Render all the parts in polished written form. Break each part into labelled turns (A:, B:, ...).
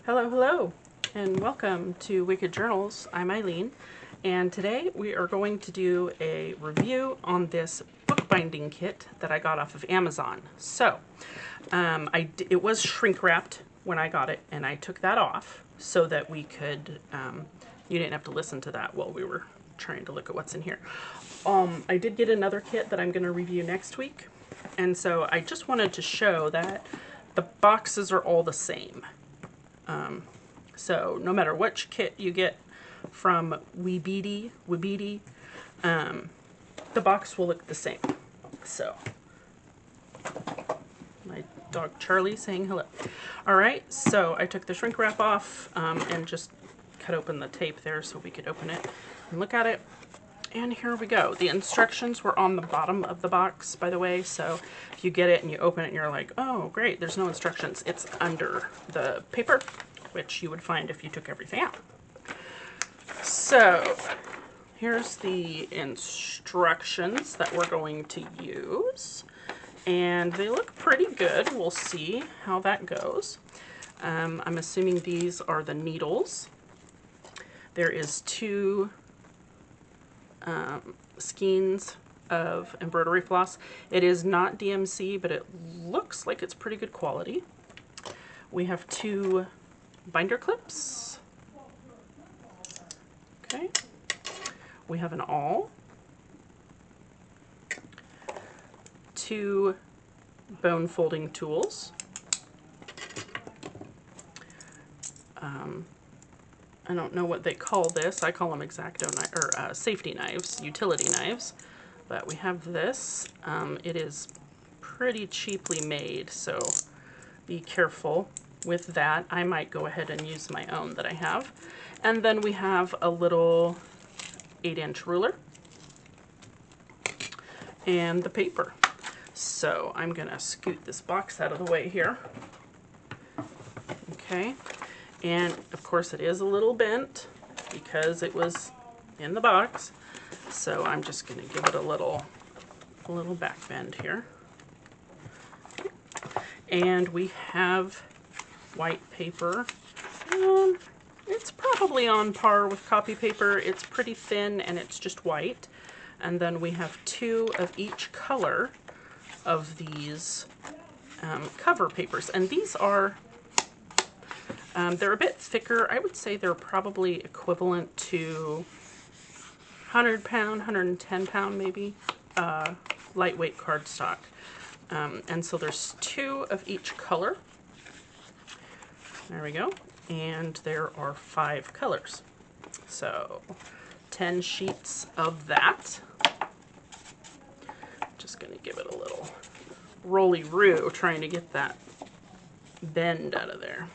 A: Hello, hello, and welcome to Wicked Journals. I'm Eileen, and today we are going to do a review on this bookbinding kit that I got off of Amazon. So, it was shrink wrapped when I got it, and I took that off so that we could, you didn't have to listen to that while we were trying to look at what's in here. I did get another kit that I'm going to review next week, and so I just wanted to show that the boxes are all the same. So no matter which kit you get from Webeedy, the box will look the same. So, my dog Charlie saying hello. Alright, so I took the shrink wrap off and just cut open the tape there so we could open it and look at it. And here we go. The instructions were on the bottom of the box, by the way, so if you get it and you open it and you're like, oh great, there's no instructions, it's under the paper, which you would find if you took everything out. So here's the instructions that we're going to use, and they look pretty good. We'll see how that goes. I'm assuming these are the needles. There is 2 skeins of embroidery floss. It is not DMC, but it looks like it's pretty good quality. We have 2 binder clips. Okay. We have an awl. 2 bone folding tools. I don't know what they call this. I call them X-Acto or safety knives, utility knives. But we have this. It is pretty cheaply made, so be careful with that. I might go ahead and use my own that I have. And then we have a little 8-inch ruler and the paper. So I'm gonna scoot this box out of the way here. Okay, and of course it is a little bent because it was in the box. So I'm just gonna give it a little back bend here. And we have white paper. It's probably on par with copy paper. It's pretty thin and it's just white. And then we have 2 of each color of these cover papers. And these are, they're a bit thicker. I would say they're probably equivalent to 100-pound, 110-pound maybe, lightweight cardstock. And so there's 2 of each color. There we go. And there are 5 colors. So 10 sheets of that. Just going to give it a little rolly-roo, trying to get that bend out of there.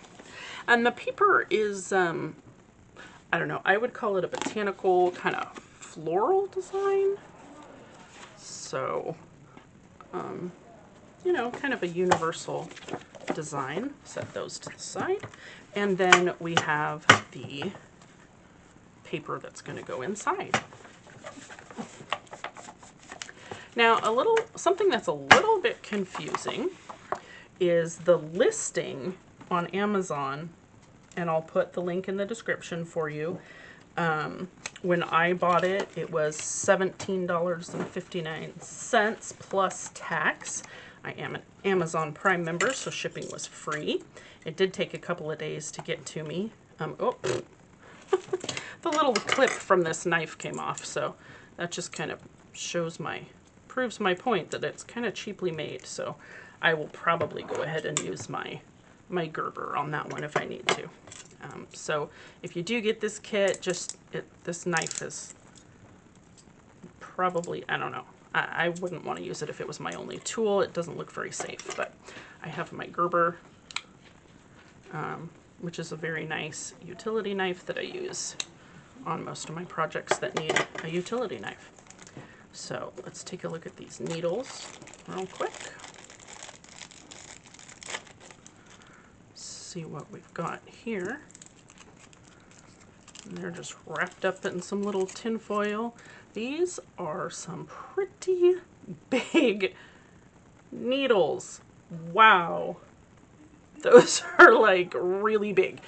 A: And the paper is, I don't know, I would call it a botanical kind of floral design. So, you know, kind of a universal design. Set those to the side. And then we have the paper that's going to go inside. Now, something that's a little bit confusing is the listing on Amazon, and I'll put the link in the description for you. When I bought it, it was $17.59 plus tax. I am an Amazon Prime member, so shipping was free. It did take a couple of days to get to me. Oh, the little clip from this knife came off, so that just kind of proves my point that it's kind of cheaply made. So I will probably go ahead and use my Gerber on that one if I need to. So if you do get this kit, this knife is probably, I don't know. I wouldn't want to use it if it was my only tool. It doesn't look very safe, but I have my Gerber, which is a very nice utility knife that I use on most of my projects that need a utility knife. So let's take a look at these needles real quick. See what we've got here. And they're just wrapped up in some little tin foil. These are some pretty big needles. Wow. those are like really big.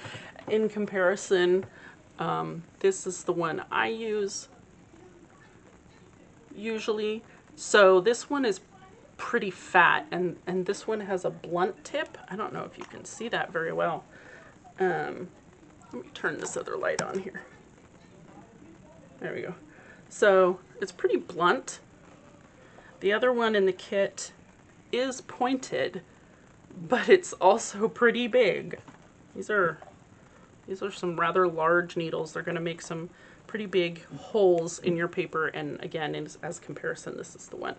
A: In comparison, this is the one I use usually. So this one is pretty fat, and this one has a blunt tip. I don't know if you can see that very well. Let me turn this other light on here. There we go. So it's pretty blunt. The other one in the kit is pointed, but it's also pretty big. These are some rather large needles. They're going to make some pretty big holes in your paper, and again, as comparison, this is the one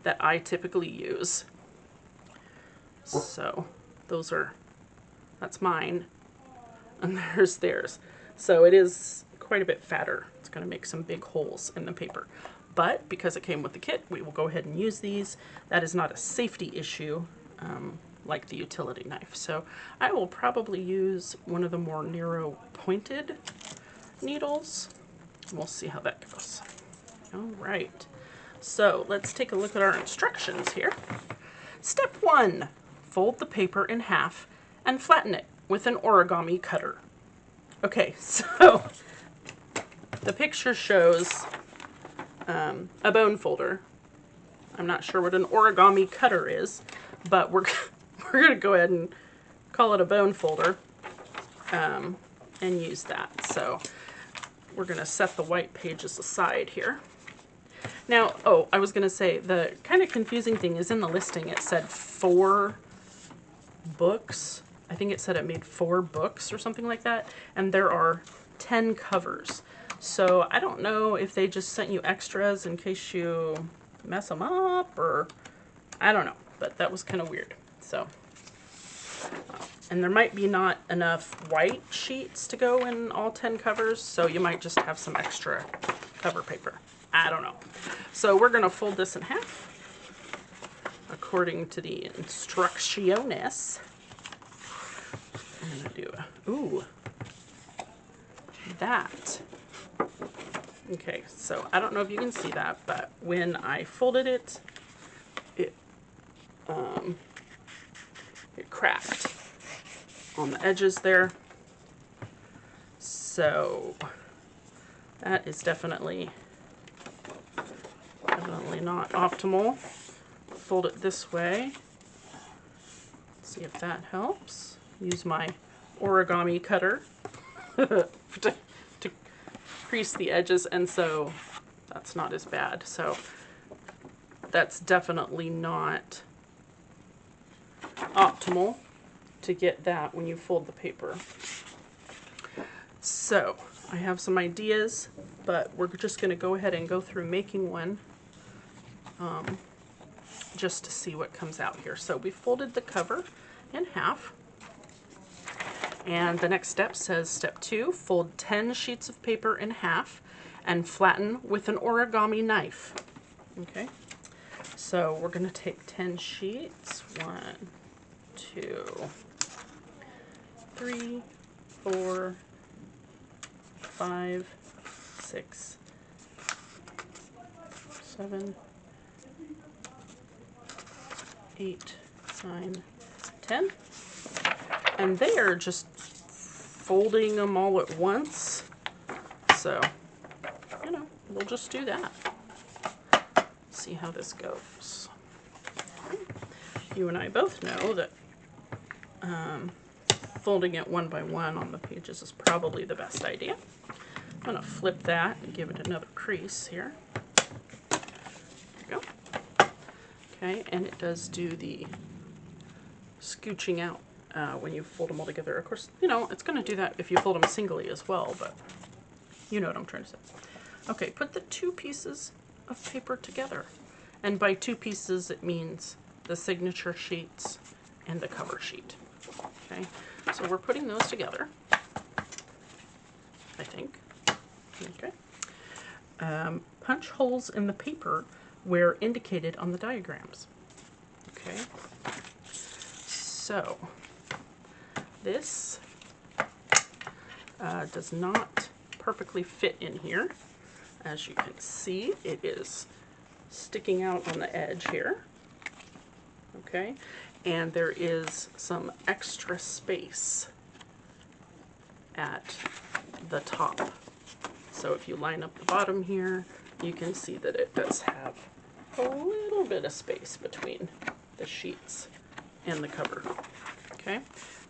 A: that I typically use. So that's mine, and there's theirs. So it is quite a bit fatter. It's going to make some big holes in the paper. But because it came with the kit, we will go ahead and use these. That is not a safety issue like the utility knife. So I will probably use one of the more narrow pointed needles. We'll see how that goes. All right. So let's take a look at our instructions here. Step 1, fold the paper in half and flatten it with an origami cutter. Okay, so the picture shows a bone folder. I'm not sure what an origami cutter is, but we're going to go ahead and call it a bone folder and use that. So we're going to set the white pages aside here. Now, oh, I was going to say, the kind of confusing thing is in the listing it said 4 books. I think it said it made 4 books or something like that, and there are 10 covers. So I don't know if they just sent you extras in case you mess them up, or I don't know, but that was kind of weird. So, and there might be not enough white sheets to go in all 10 covers, so you might just have some extra cover paper. I don't know. So we're going to fold this in half according to the instrucciones. I'm going to do ooh, that. Okay, so I don't know if you can see that, but when I folded it, it cracked on the edges there. So that is definitely not optimal. Fold it this way. See if that helps. Use my origami cutter to crease the edges, and so that's not as bad. So that's definitely not optimal to get that when you fold the paper. So I have some ideas, but we're just going to go ahead and go through making one just to see what comes out here. So we folded the cover in half, and the next step says step 2, fold 10 sheets of paper in half and flatten with an origami knife. Okay, so we're going to take 10 sheets. 1, 2, 3, 4, 5, 6, 7, 8, 9, 10. And they are just folding them all at once. So, you know, we'll just do that. See how this goes. You and I both know that folding it one by one on the pages is probably the best idea. I'm going to flip that and give it another crease here. There we go. Okay, and it does do the scooching out when you fold them all together. Of course, you know, it's going to do that if you fold them singly as well, but you know what I'm trying to say. Okay, put the 2 pieces of paper together. And by 2 pieces, it means the signature sheets and the cover sheet. Okay, so we're putting those together, I think. Okay. Punch holes in the paper where indicated on the diagrams. Okay. So this does not perfectly fit in here. As you can see, it is sticking out on the edge here. Okay, and there is some extra space at the top. So if you line up the bottom here, you can see that it does have a little bit of space between the sheets and the cover. Okay,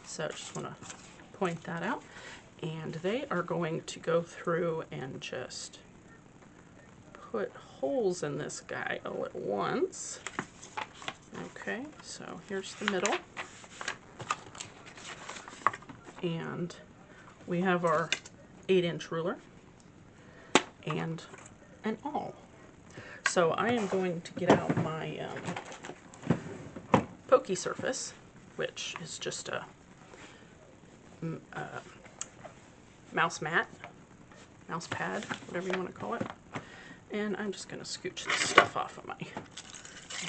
A: so I just want to point that out. And they are going to go through and just put holes in this guy all at once. Okay, so here's the middle. And we have our 8-inch ruler and an awl. So I am going to get out my pokey surface, which is just a mouse mat, mouse pad, whatever you want to call it. And I'm just going to scooch this stuff off of my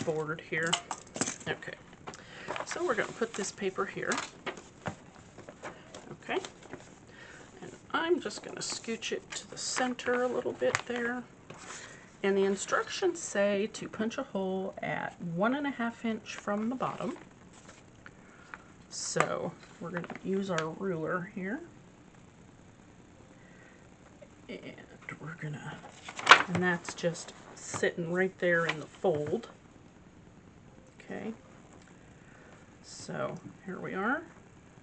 A: board here. Okay, so we're going to put this paper here. Okay, and I'm just going to scooch it to the center a little bit there. And the instructions say to punch a hole at 1.5 inch from the bottom. So we're going to use our ruler here. And we're going to, and that's just sitting right there in the fold. Okay, so here we are,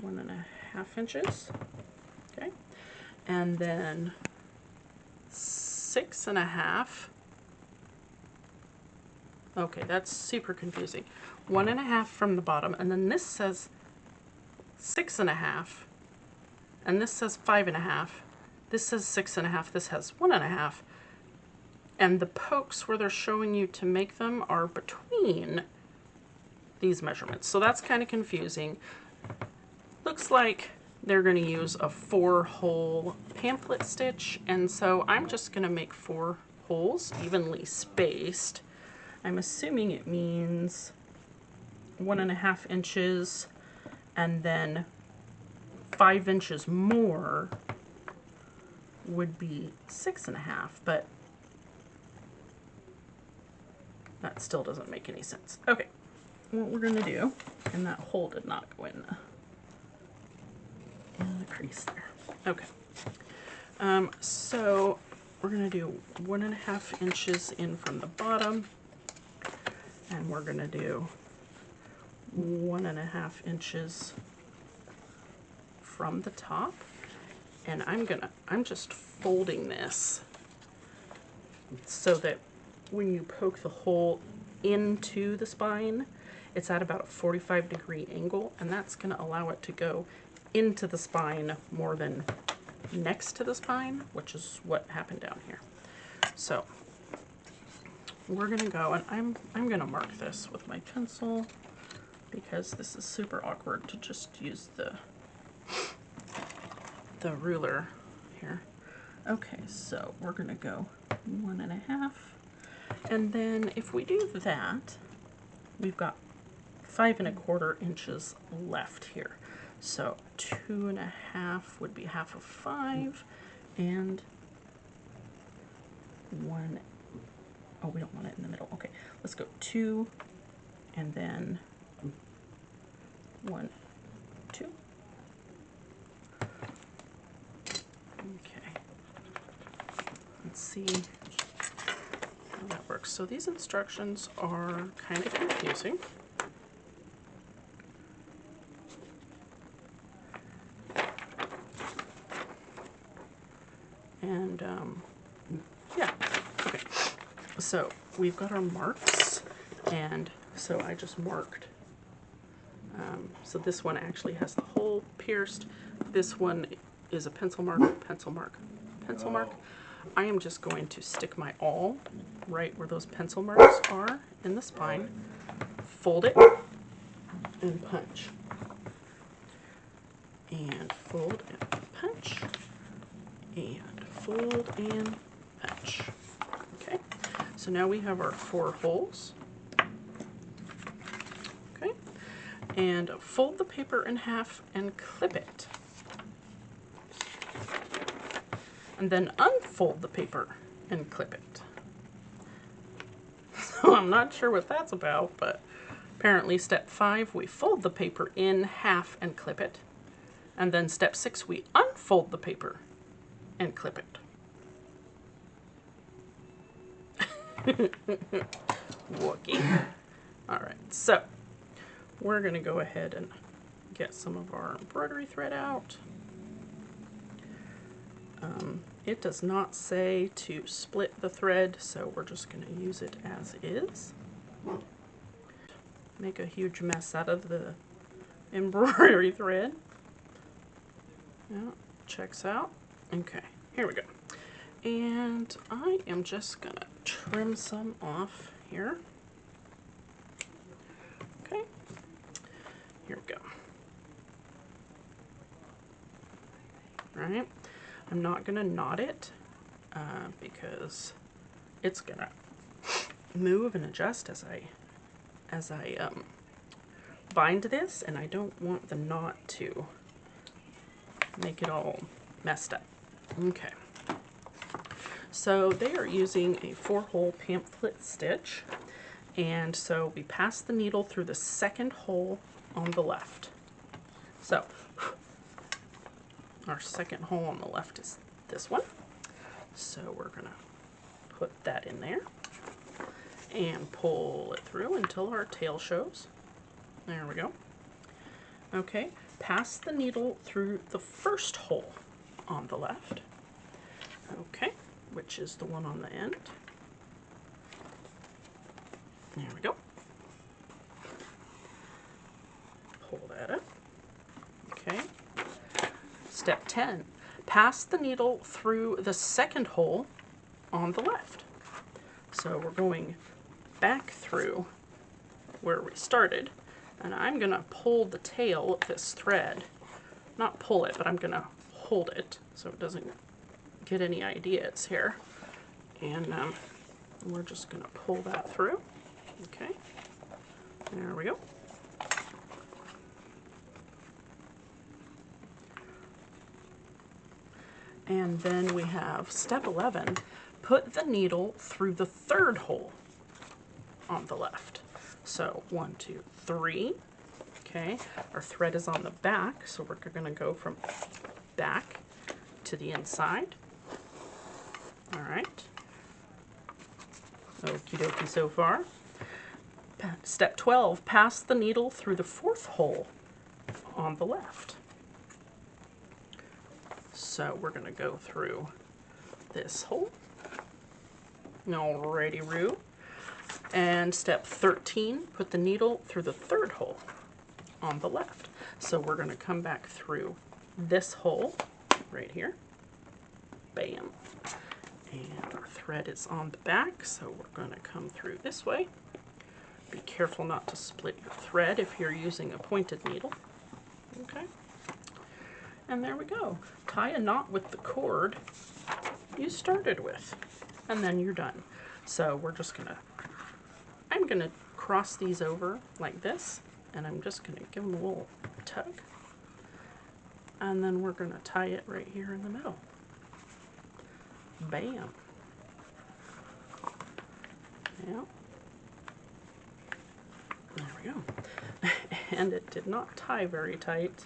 A: 1.5 inches. Okay, and then 6.5. Okay, that's super confusing. 1.5 from the bottom, and then this says 6.5, and this says 5.5. This says 6.5. This has 1.5. And the pokes where they're showing you to make them are between these measurements. So that's kind of confusing. Looks like they're going to use a 4-hole pamphlet stitch, and so I'm just going to make 4 holes evenly spaced. I'm assuming it means 1.5 inches and then 5 inches more would be 6.5, but that still doesn't make any sense. Okay, what we're going to do, and that hole did not go in the crease there. Okay, so we're going to do 1.5 inches in from the bottom, and we're going to do 1.5 inches from the top. And I'm just folding this so that when you poke the hole into the spine, it's at about a 45-degree angle, and that's going to allow it to go into the spine more than next to the spine, which is what happened down here. So we're going to go, and I'm going to mark this with my pencil because this is super awkward to just use the ruler here. Okay, so we're going to go 1.5, and then if we do that, we've got 5.25 inches left here. So 2.5 would be half of 5, and 1. Oh, we don't want it in the middle. Okay, let's go 2, and then 1, 2. Okay, let's see how that works. So these instructions are kind of confusing. And yeah, okay. So we've got our marks, and so I just marked. So this one actually has the hole pierced. This one is a pencil mark, pencil mark, pencil mark. I am just going to stick my awl right where those pencil marks are in the spine, fold it, and punch. And fold and punch, and fold and punch. Okay, so now we have our 4 holes. Okay, and fold the paper in half and clip it. And then unfold the paper and clip it. So I'm not sure what that's about, but Apparently step 5, we fold the paper in half and clip it. And then step 6, we unfold the paper and clip it. Wookie. All right, so we're gonna go ahead and get some of our embroidery thread out. It does not say to split the thread, so we're just gonna use it as is. Make a huge mess out of the embroidery thread. Yeah, checks out. Okay, here we go. And I am just gonna trim some off here. Okay, here we go. All right, I'm not gonna knot it because it's gonna move and adjust as I bind this, and I don't want the knot to make it all messed up. Okay, so they are using a 4-hole pamphlet stitch, and so we pass the needle through the second hole on the left. So our second hole on the left is this one, so we're gonna put that in there and pull it through until our tail shows. There we go. Okay, pass the needle through the first hole on the left. Okay, which is the one on the end. There we go. Pull that up. Okay. Step 10, pass the needle through the second hole on the left. So we're going back through where we started, and I'm gonna pull the tail of this thread. Not pull it, but I'm gonna hold it so it doesn't get any ideas here. And we're just gonna pull that through. Okay, there we go. And then we have step 11, put the needle through the third hole on the left. So 1, 2, 3. Okay, our thread is on the back, so we're gonna go from back to the inside. All right. Okie dokie so far. Step 12, pass the needle through the fourth hole on the left. So we're gonna go through this hole. Alrighty-roo. And step 13, put the needle through the third hole on the left. So we're gonna come back through this hole right here. Bam. And our thread is on the back, so we're gonna come through this way. Be careful not to split your thread if you're using a pointed needle. Okay. And there we go. Tie a knot with the cord you started with, and then you're done. So we're just gonna, I'm gonna cross these over like this, and I'm just gonna give them a little tug. And then we're gonna tie it right here in the middle. Bam. Yeah. There we go. And it did not tie very tight.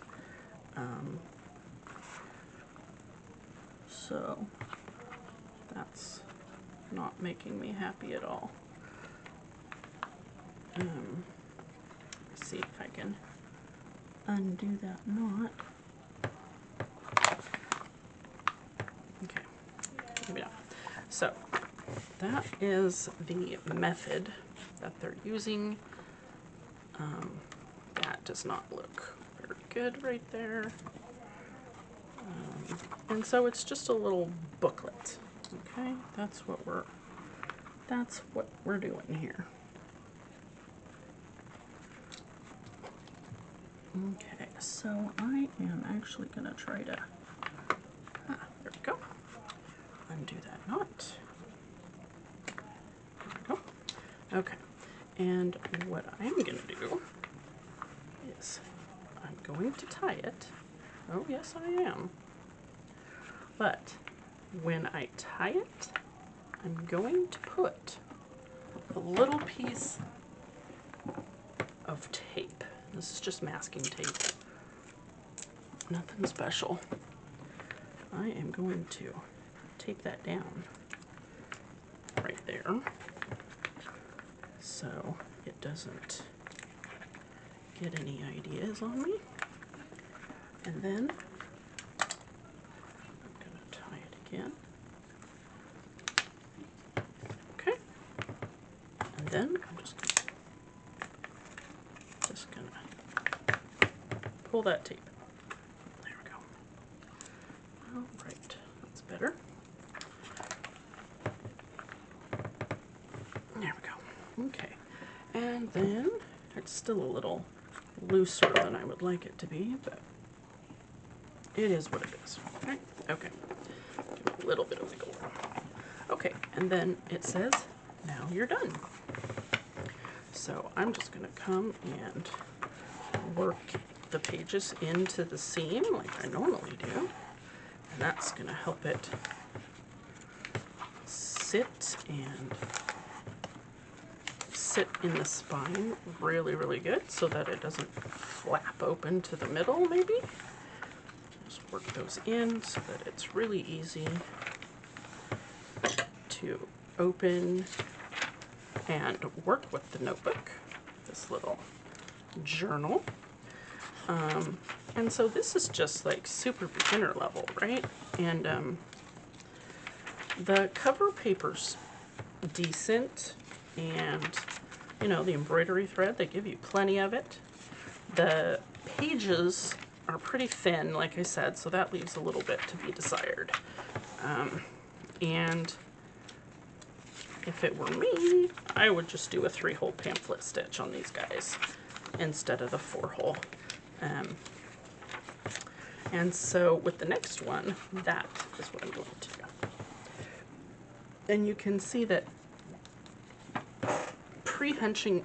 A: So that's not making me happy at all. Let's see if I can undo that knot. Okay, maybe not. So that is the method that they're using. That does not look very good right there. And so it's just a little booklet. Okay, that's what we're doing here. Okay, so I am actually gonna try to, there we go, undo that knot. There we go. Okay, and what I'm gonna do is I'm going to tie it. Oh yes, I am. But when I tie it, I'm going to put a little piece of tape. This is just masking tape. Nothing special. I am going to tape that down right there so it doesn't get any ideas on me. And then I'm going to tie it again. Okay. And then I'm just going to pull that tape. There we go. All right. That's better. There we go. Okay. And then it's still a little looser than I would like it to be, but it is what it is. Okay. Okay. Give it a little bit of wiggle room. Okay. And then it says, now you're done. So I'm just going to come and work the pages into the seam like I normally do. And that's going to help it sit in the spine really, really good so that it doesn't flap open to the middle, maybe. Just work those in so that it's really easy to open and work with the notebook, this little journal. And so this is just like super beginner level, right? And the cover paper's decent, and you know, the embroidery thread, they give you plenty of it. The pages are pretty thin, like I said, so that leaves a little bit to be desired. And if it were me, I would just do a 3-hole pamphlet stitch on these guys instead of the 4-hole. And so with the next one, that is what I'm going to do. And you can see that pre-punching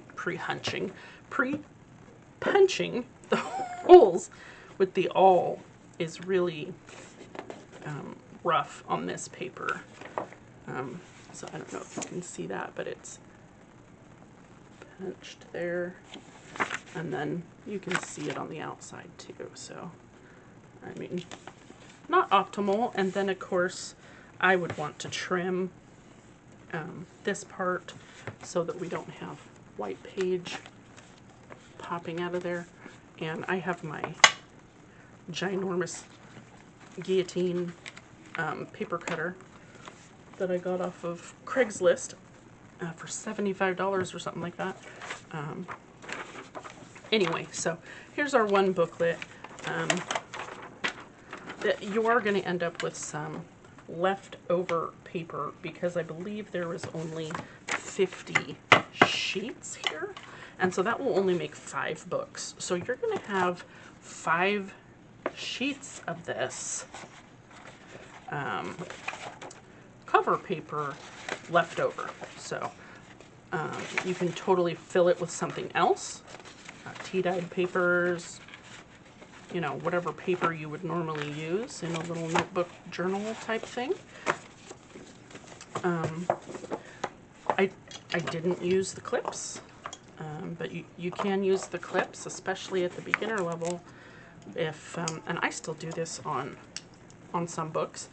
A: the holes with the awl is really rough on this paper. So I don't know if you can see that, but it's punched there. And then you can see it on the outside too. So, I mean, not optimal. And then of course, I would want to trim this part so that we don't have white page popping out of there. And I have my ginormous guillotine paper cutter that I got off of Craigslist for $75 or something like that. Anyway, so here's our one booklet. That you are going to end up with some leftover paper because I believe there was only 50 sheets here, and so that will only make 5 books. So you're going to have 5 sheets of this cover paper left over. So you can totally fill it with something else, tea-dyed papers, you know, whatever paper you would normally use in a little notebook journal type thing. I didn't use the clips, but you can use the clips, especially at the beginner level. If and I still do this on some books.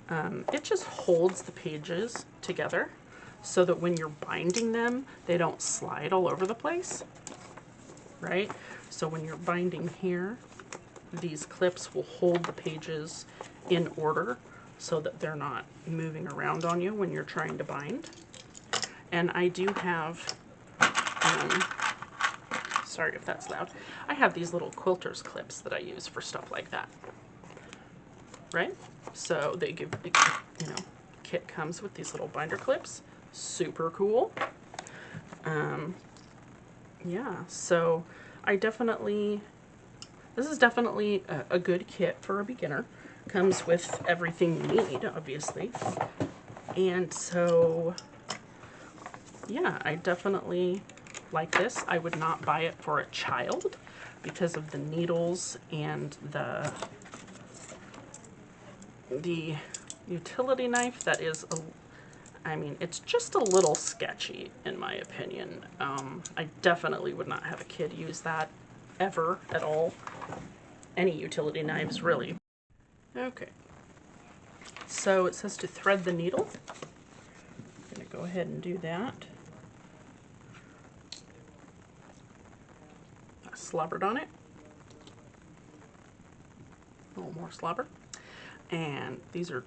A: It just holds the pages together so that when you're binding them, they don't slide all over the place, right? So when you're binding here, these clips will hold the pages in order so that they're not moving around on you when you're trying to bind. And I do have, sorry if that's loud, I have these little quilter's clips that I use for stuff like that, right? So they give, you know, kit comes with these little binder clips, super cool. Yeah, so I definitely, this is definitely a good kit for a beginner. Comes with everything you need, obviously. And so, yeah, I definitely like this. I would not buy it for a child because of the needles and the utility knife that is I mean, it's just a little sketchy in my opinion. I definitely would not have a kid use that ever at all. Any utility knives, really. Okay, so it says to thread the needle. I'm going to go ahead and do that. I slobbered on it. A little more slobber. And these are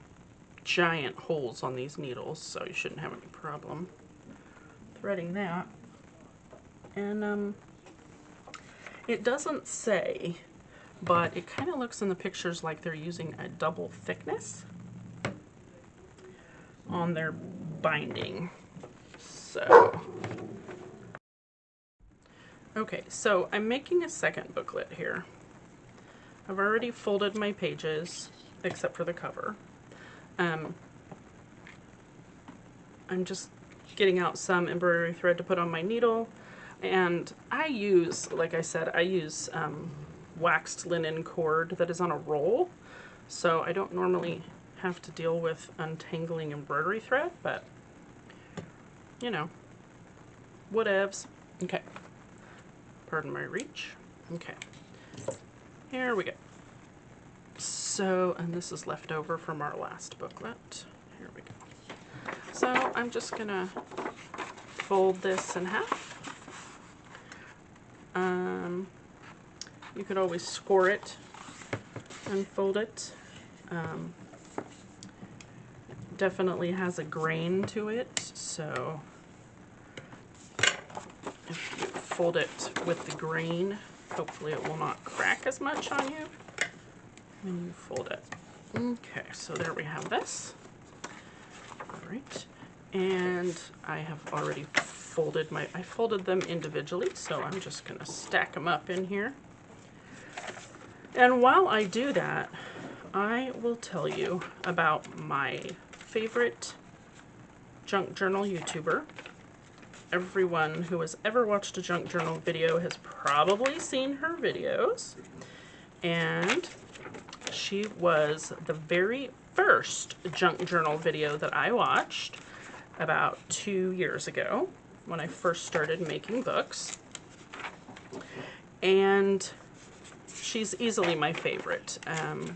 A: giant holes on these needles, so you shouldn't have any problem threading that. And it doesn't say, but it kind of looks in the pictures like they're using a double thickness on their binding. So, okay, so I'm making a second booklet here. I've already folded my pages, except for the cover. I'm just getting out some embroidery thread to put on my needle, and I use, like I said, I use waxed linen cord that is on a roll, so I don't normally have to deal with untangling embroidery thread, but you know, whatevs. Okay, pardon my reach. Okay, here we go. So, and this is left over from our last booklet. Here we go. So I'm just gonna fold this in half. You could always score it and fold it. Definitely has a grain to it, so if you fold it with the grain, hopefully it will not crack as much on you when you fold it. Okay, so there we have this. All right, and I have already folded I folded them individually, so I'm just gonna stack them up in here. And while I do that, I will tell you about my favorite junk journal YouTuber. Everyone who has ever watched a junk journal video has probably seen her videos, and she was the very first junk journal video that I watched about 2 years ago when I first started making books. And she's easily my favorite.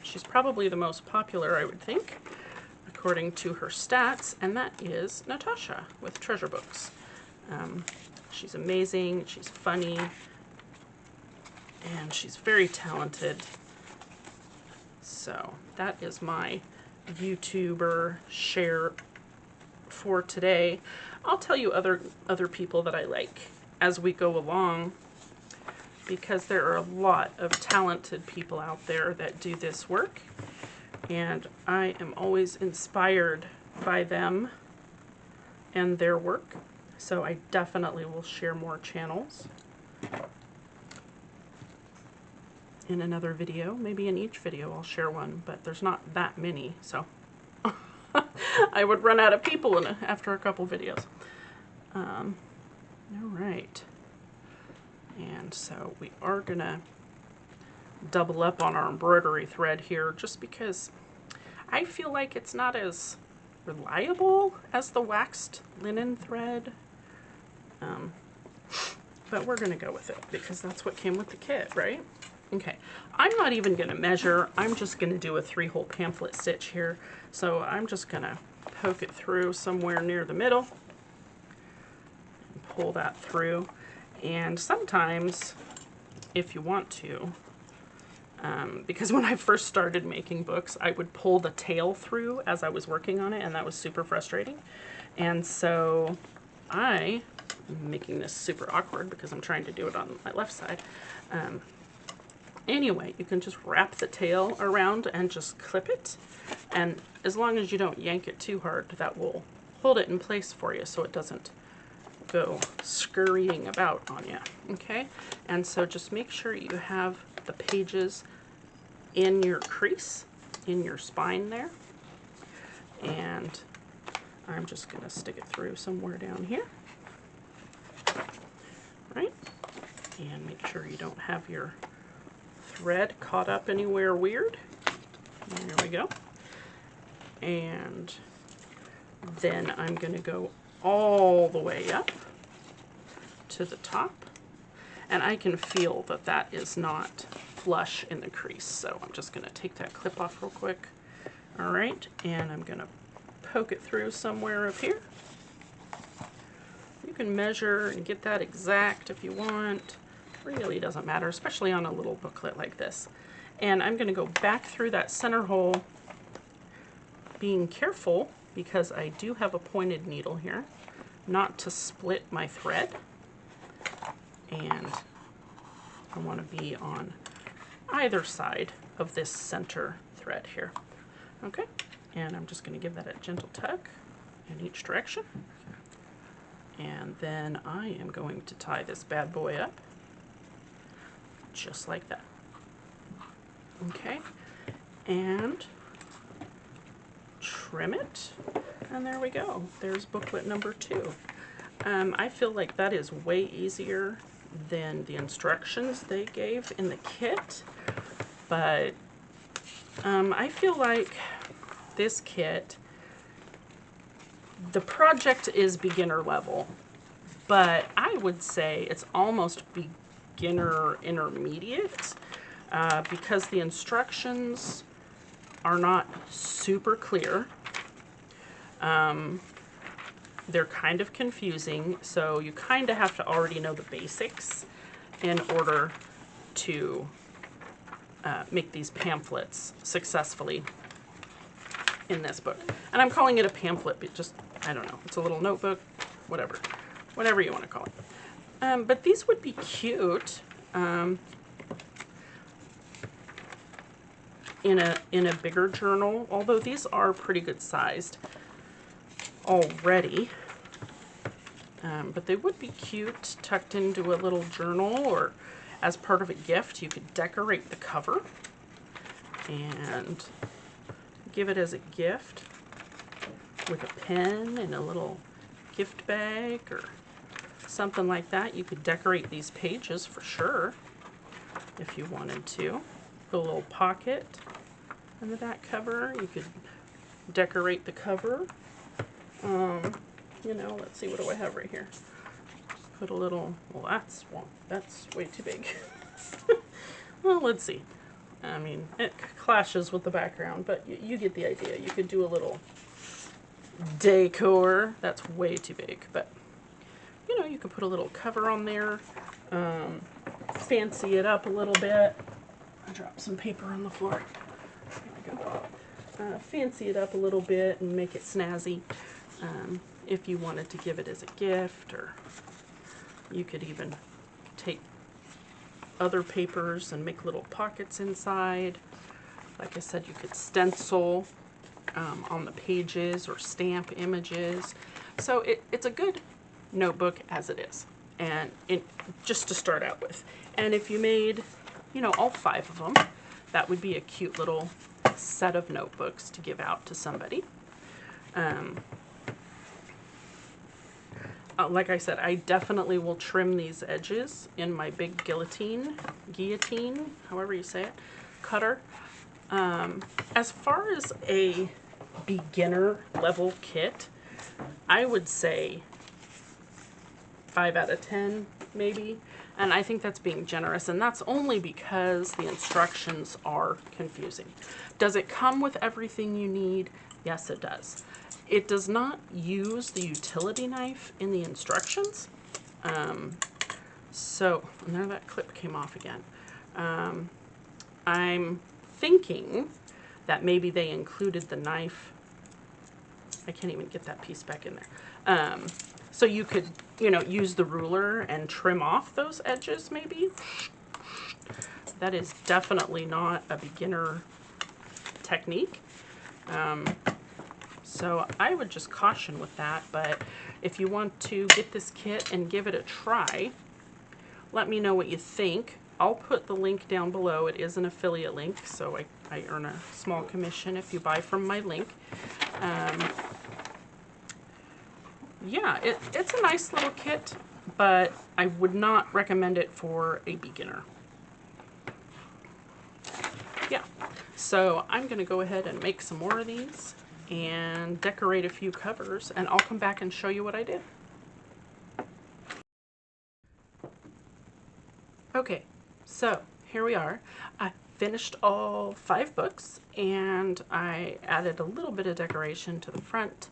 A: She's probably the most popular, I would think, according to her stats, and that is Natasha with Treasure Books. She's amazing, she's funny, and she's very talented. So that is my YouTuber share for today. I'll tell you other people that I like as we go along, because there are a lot of talented people out there that do this work, and I am always inspired by them and their work. So I definitely will share more channels in another video. Maybe in each video I'll share one, but there's not that many, so I would run out of people after a couple videos. All right, and so we are gonna double up on our embroidery thread here, just because I feel like it's not as reliable as the waxed linen thread, but we're gonna go with it because that's what came with the kit, right? Okay, I'm not even gonna measure. I'm just gonna do a 3-hole pamphlet stitch here. So I'm just gonna poke it through somewhere near the middle and pull that through. And sometimes, if you want to, because when I first started making books, I would pull the tail through as I was working on it, and that was super frustrating. And so I'm making this super awkward because I'm trying to do it on my left side. Anyway, you can just wrap the tail around and just clip it, and as long as you don't yank it too hard, that will hold it in place for you so it doesn't go scurrying about on you. Okay, and so just make sure you have the pages in your crease, in your spine there, and I'm just going to stick it through somewhere down here, right, and make sure you don't have your thread caught up anywhere weird. There we go. And Then I'm going to go all the way up to the top, and I can feel that that is not flush in the crease, so I'm just going to take that clip off real quick. All right, and I'm going to poke it through somewhere up here. You can measure and get that exact if you want. Really doesn't matter, especially on a little booklet like this. And I'm going to go back through that center hole, being careful because I do have a pointed needle here, not to split my thread. And I want to be on either side of this center thread here. Okay, and I'm just going to give that a gentle tug in each direction. And then I am going to tie this bad boy up just like that. Okay, and trim it, and there we go. There's booklet number 2. I feel like that is way easier than the instructions they gave in the kit, but I feel like this kit, the project is beginner level, but I would say it's almost beginner intermediate because the instructions are not super clear. They're kind of confusing, so you kind of have to already know the basics in order to make these pamphlets successfully in this book. And I'm calling it a pamphlet, but just, I don't know, it's a little notebook, whatever you want to call it. But these would be cute in a bigger journal, although these are pretty good sized already. But they would be cute tucked into a little journal, or as part of a gift. You could decorate the cover and give it as a gift with a pen and a little gift bag or something like that. You could decorate these pages for sure if you wanted to. Put a little pocket in the back cover. You could decorate the cover. You know, let's see, what do I have right here? Put a little, well, that's way too big. Well, let's see. I mean, it clashes with the background, but you get the idea. You could do a little decor. That's way too big, but you know, you could put a little cover on there, fancy it up a little bit. I dropped some paper on the floor. There we go. Fancy it up a little bit and make it snazzy. If you wanted to give it as a gift, or you could even take other papers and make little pockets inside. Like I said, you could stencil on the pages or stamp images. So it's a good notebook as it is, and just to start out with. And if you made, you know, all 5 of them, that would be a cute little set of notebooks to give out to somebody. Like I said, I definitely will trim these edges in my big guillotine, however you say it, cutter. As far as a beginner level kit, I would say 5 out of 10 maybe, and I think that's being generous, and that's only because the instructions are confusing. Does it come with everything you need? Yes, it does. It does not use the utility knife in the instructions. So, and there that clip came off again. I'm thinking that maybe they included the knife. I can't even get that piece back in there. So you could, you know, use the ruler and trim off those edges maybe. That is definitely not a beginner technique. So I would just caution with that, but if you want to get this kit and give it a try, let me know what you think. I'll put the link down below. It is an affiliate link, so I earn a small commission if you buy from my link. Yeah, it's a nice little kit, but I would not recommend it for a beginner. Yeah, so I'm going to go ahead and make some more of these. and decorate a few covers, and I'll come back and show you what I did. Okay, so here we are. I finished all 5 books, and I added a little bit of decoration to the front,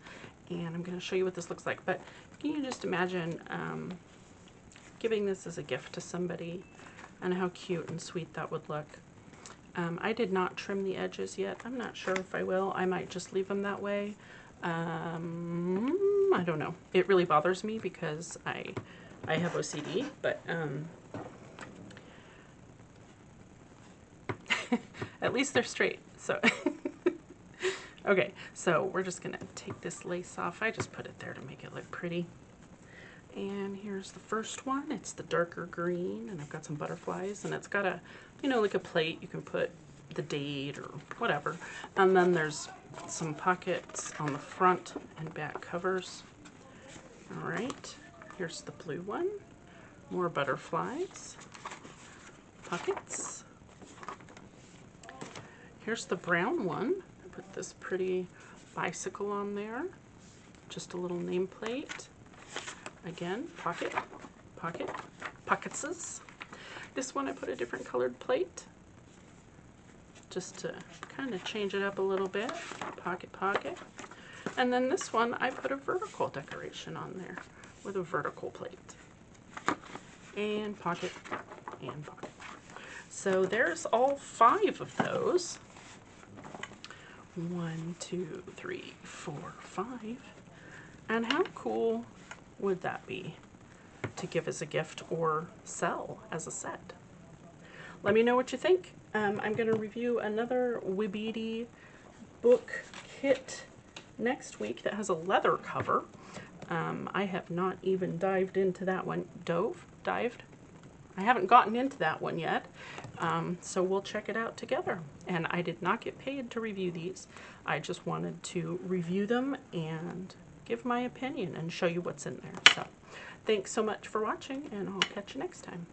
A: and I'm going to show you what this looks like. But can you just imagine giving this as a gift to somebody, and how cute and sweet that would look. I did not trim the edges yet. I'm not sure if I will. I might just leave them that way. I don't know. It really bothers me because I have OCD, but at least they're straight. So okay, so we're just gonna take this lace off. I just put it there to make it look pretty. And here's the first one. It's the darker green, and I've got some butterflies, and it's got a, you know, like a plate. You can put the date or whatever. And then there's some pockets on the front and back covers. All right, here's the blue one. More butterflies, pockets. Here's the brown one. I put this pretty bicycle on there. Just a little nameplate. Again, pocket, pocket, pocketses. This one I put a different colored plate, just to kind of change it up a little bit. Pocket, pocket. And then this one I put a vertical decoration on there with a vertical plate. And pocket, and pocket. So there's all 5 of those. 1, 2, 3, 4, 5. And how cool would that be to give as a gift or sell as a set? Let me know what you think. I'm going to review another Webeedy book kit next week that has a leather cover. I have not even dived into that one. Dived? I haven't gotten into that one yet. So we'll check it out together. And I did not get paid to review these. I just wanted to review them and give my opinion and show you what's in there. So thanks so much for watching, and I'll catch you next time.